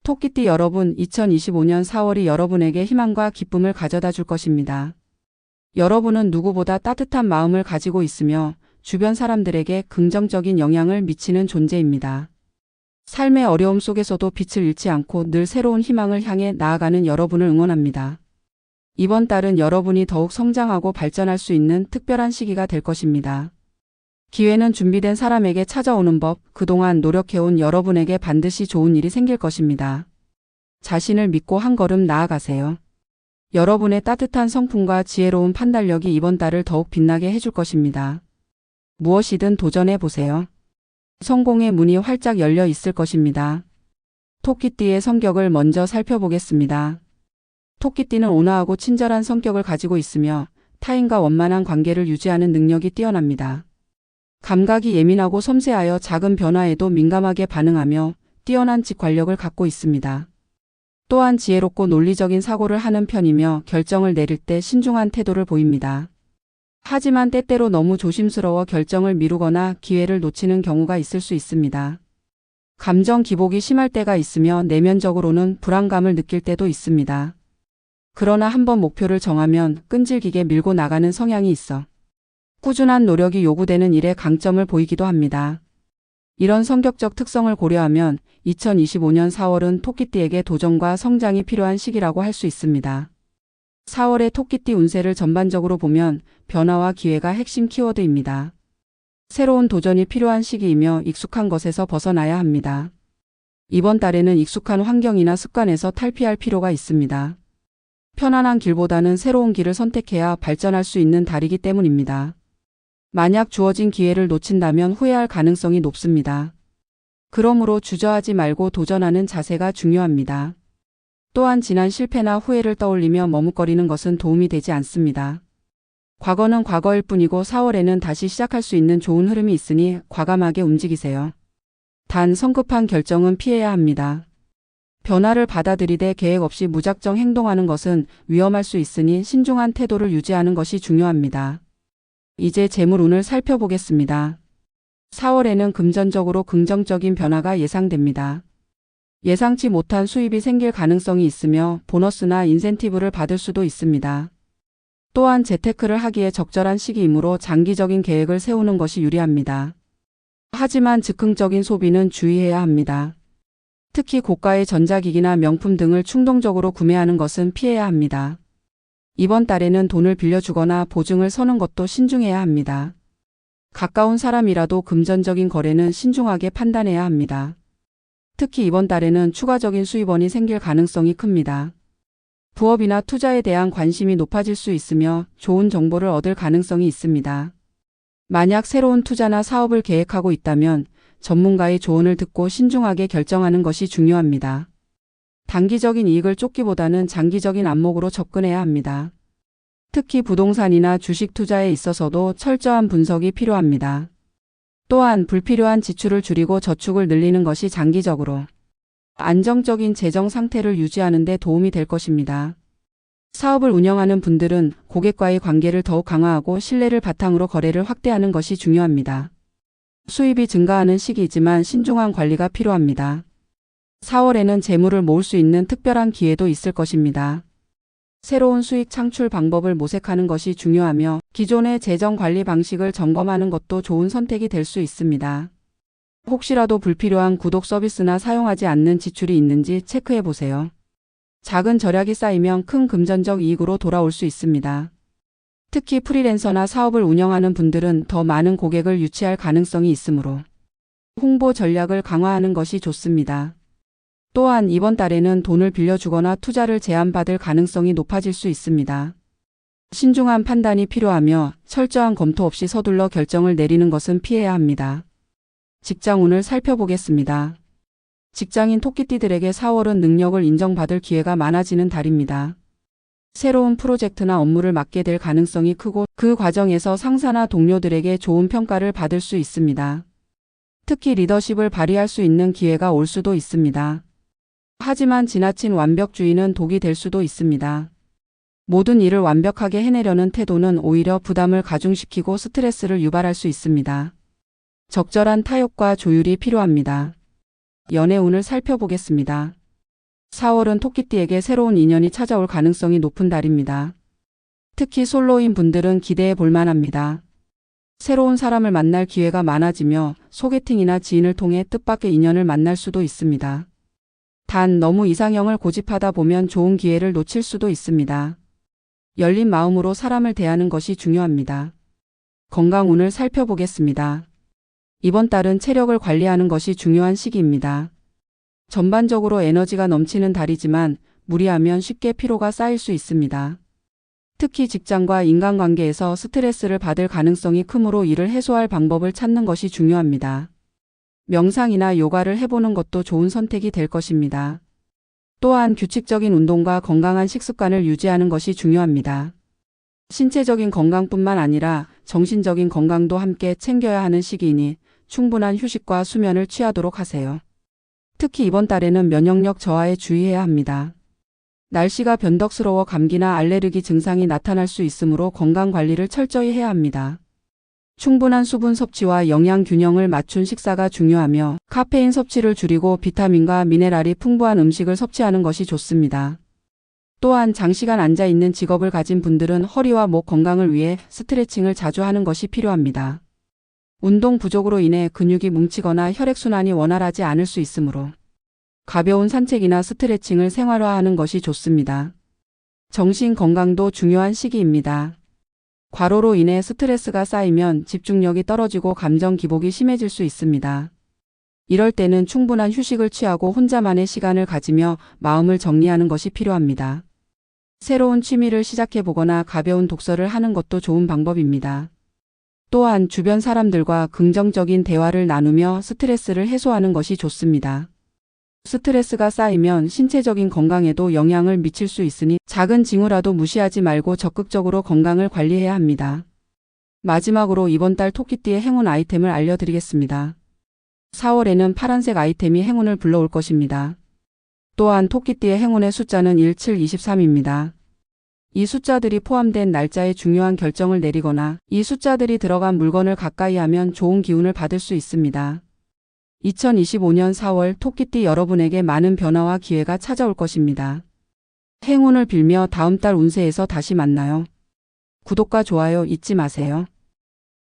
토끼띠 여러분, 2025년 4월이 여러분에게 희망과 기쁨을 가져다 줄 것입니다. 여러분은 누구보다 따뜻한 마음을 가지고 있으며 주변 사람들에게 긍정적인 영향을 미치는 존재입니다. 삶의 어려움 속에서도 빛을 잃지 않고 늘 새로운 희망을 향해 나아가는 여러분을 응원합니다. 이번 달은 여러분이 더욱 성장하고 발전할 수 있는 특별한 시기가 될 것입니다. 기회는 준비된 사람에게 찾아오는 법, 그동안 노력해온 여러분에게 반드시 좋은 일이 생길 것입니다. 자신을 믿고 한 걸음 나아가세요. 여러분의 따뜻한 성품과 지혜로운 판단력이 이번 달을 더욱 빛나게 해줄 것입니다. 무엇이든 도전해 보세요. 성공의 문이 활짝 열려 있을 것입니다. 토끼띠의 성격을 먼저 살펴보겠습니다. 토끼띠는 온화하고 친절한 성격을 가지고 있으며 타인과 원만한 관계를 유지하는 능력이 뛰어납니다. 감각이 예민하고 섬세하여 작은 변화에도 민감하게 반응하며 뛰어난 직관력을 갖고 있습니다. 또한 지혜롭고 논리적인 사고를 하는 편이며 결정을 내릴 때 신중한 태도를 보입니다. 하지만 때때로 너무 조심스러워 결정을 미루거나 기회를 놓치는 경우가 있을 수 있습니다. 감정 기복이 심할 때가 있으며 내면적으로는 불안감을 느낄 때도 있습니다. 그러나 한번 목표를 정하면 끈질기게 밀고 나가는 성향이 있어 꾸준한 노력이 요구되는 일에 강점을 보이기도 합니다. 이런 성격적 특성을 고려하면 2025년 4월은 토끼띠에게 도전과 성장이 필요한 시기라고 할 수 있습니다. 4월의 토끼띠 운세를 전반적으로 보면 변화와 기회가 핵심 키워드입니다. 새로운 도전이 필요한 시기이며 익숙한 것에서 벗어나야 합니다. 이번 달에는 익숙한 환경이나 습관에서 탈피할 필요가 있습니다. 편안한 길보다는 새로운 길을 선택해야 발전할 수 있는 달이기 때문입니다. 만약 주어진 기회를 놓친다면 후회할 가능성이 높습니다. 그러므로 주저하지 말고 도전하는 자세가 중요합니다. 또한 지난 실패나 후회를 떠올리며 머뭇거리는 것은 도움이 되지 않습니다. 과거는 과거일 뿐이고 4월에는 다시 시작할 수 있는 좋은 흐름이 있으니 과감하게 움직이세요. 단 성급한 결정은 피해야 합니다. 변화를 받아들이되 계획 없이 무작정 행동하는 것은 위험할 수 있으니 신중한 태도를 유지하는 것이 중요합니다. 이제 재물운을 살펴보겠습니다. 4월에는 금전적으로 긍정적인 변화가 예상됩니다. 예상치 못한 수입이 생길 가능성이 있으며 보너스나 인센티브를 받을 수도 있습니다. 또한 재테크를 하기에 적절한 시기이므로 장기적인 계획을 세우는 것이 유리합니다. 하지만 즉흥적인 소비는 주의해야 합니다. 특히 고가의 전자기기나 명품 등을 충동적으로 구매하는 것은 피해야 합니다. 이번 달에는 돈을 빌려주거나 보증을 서는 것도 신중해야 합니다. 가까운 사람이라도 금전적인 거래는 신중하게 판단해야 합니다. 특히 이번 달에는 추가적인 수입원이 생길 가능성이 큽니다. 부업이나 투자에 대한 관심이 높아질 수 있으며 좋은 정보를 얻을 가능성이 있습니다. 만약 새로운 투자나 사업을 계획하고 있다면 전문가의 조언을 듣고 신중하게 결정하는 것이 중요합니다. 단기적인 이익을 쫓기보다는 장기적인 안목으로 접근해야 합니다. 특히 부동산이나 주식 투자에 있어서도 철저한 분석이 필요합니다. 또한 불필요한 지출을 줄이고 저축을 늘리는 것이 장기적으로 안정적인 재정 상태를 유지하는 데 도움이 될 것입니다. 사업을 운영하는 분들은 고객과의 관계를 더욱 강화하고 신뢰를 바탕으로 거래를 확대하는 것이 중요합니다. 수입이 증가하는 시기이지만 신중한 관리가 필요합니다. 4월에는 재물을 모을 수 있는 특별한 기회도 있을 것입니다. 새로운 수익 창출 방법을 모색하는 것이 중요하며 기존의 재정 관리 방식을 점검하는 것도 좋은 선택이 될 수 있습니다. 혹시라도 불필요한 구독 서비스나 사용하지 않는 지출이 있는지 체크해 보세요. 작은 절약이 쌓이면 큰 금전적 이익으로 돌아올 수 있습니다. 특히 프리랜서나 사업을 운영하는 분들은 더 많은 고객을 유치할 가능성이 있으므로 홍보 전략을 강화하는 것이 좋습니다. 또한 이번 달에는 돈을 빌려주거나 투자를 제안받을 가능성이 높아질 수 있습니다. 신중한 판단이 필요하며 철저한 검토 없이 서둘러 결정을 내리는 것은 피해야 합니다. 직장운을 살펴보겠습니다. 직장인 토끼띠들에게 4월은 능력을 인정받을 기회가 많아지는 달입니다. 새로운 프로젝트나 업무를 맡게 될 가능성이 크고 그 과정에서 상사나 동료들에게 좋은 평가를 받을 수 있습니다. 특히 리더십을 발휘할 수 있는 기회가 올 수도 있습니다. 하지만 지나친 완벽주의는 독이 될 수도 있습니다. 모든 일을 완벽하게 해내려는 태도는 오히려 부담을 가중시키고 스트레스를 유발할 수 있습니다. 적절한 타협과 조율이 필요합니다. 연애운을 살펴보겠습니다. 4월은 토끼띠에게 새로운 인연이 찾아올 가능성이 높은 달입니다. 특히 솔로인 분들은 기대해 볼 만합니다. 새로운 사람을 만날 기회가 많아지며 소개팅이나 지인을 통해 뜻밖의 인연을 만날 수도 있습니다. 단 너무 이상형을 고집하다 보면 좋은 기회를 놓칠 수도 있습니다. 열린 마음으로 사람을 대하는 것이 중요합니다. 건강운을 살펴보겠습니다. 이번 달은 체력을 관리하는 것이 중요한 시기입니다. 전반적으로 에너지가 넘치는 달이지만 무리하면 쉽게 피로가 쌓일 수 있습니다. 특히 직장과 인간관계에서 스트레스를 받을 가능성이 크므로 이를 해소할 방법을 찾는 것이 중요합니다. 명상이나 요가를 해보는 것도 좋은 선택이 될 것입니다. 또한 규칙적인 운동과 건강한 식습관을 유지하는 것이 중요합니다. 신체적인 건강뿐만 아니라 정신적인 건강도 함께 챙겨야 하는 시기이니 충분한 휴식과 수면을 취하도록 하세요. 특히 이번 달에는 면역력 저하에 주의해야 합니다. 날씨가 변덕스러워 감기나 알레르기 증상이 나타날 수 있으므로 건강 관리를 철저히 해야 합니다. 충분한 수분 섭취와 영양 균형을 맞춘 식사가 중요하며 카페인 섭취를 줄이고 비타민과 미네랄이 풍부한 음식을 섭취하는 것이 좋습니다. 또한 장시간 앉아 있는 직업을 가진 분들은 허리와 목 건강을 위해 스트레칭을 자주 하는 것이 필요합니다. 운동 부족으로 인해 근육이 뭉치거나 혈액순환이 원활하지 않을 수 있으므로 가벼운 산책이나 스트레칭을 생활화하는 것이 좋습니다. 정신 건강도 중요한 시기입니다. 과로로 인해 스트레스가 쌓이면 집중력이 떨어지고 감정 기복이 심해질 수 있습니다. 이럴 때는 충분한 휴식을 취하고 혼자만의 시간을 가지며 마음을 정리하는 것이 필요합니다. 새로운 취미를 시작해보거나 가벼운 독서를 하는 것도 좋은 방법입니다. 또한 주변 사람들과 긍정적인 대화를 나누며 스트레스를 해소하는 것이 좋습니다. 스트레스가 쌓이면 신체적인 건강에도 영향을 미칠 수 있으니 작은 징후라도 무시하지 말고 적극적으로 건강을 관리해야 합니다. 마지막으로 이번 달 토끼띠의 행운 아이템을 알려드리겠습니다. 4월에는 파란색 아이템이 행운을 불러올 것입니다. 또한 토끼띠의 행운의 숫자는 1, 7, 23입니다. 이 숫자들이 포함된 날짜에 중요한 결정을 내리거나 이 숫자들이 들어간 물건을 가까이 하면 좋은 기운을 받을 수 있습니다. 2025년 4월 토끼띠 여러분에게 많은 변화와 기회가 찾아올 것입니다. 행운을 빌며 다음 달 운세에서 다시 만나요. 구독과 좋아요 잊지 마세요.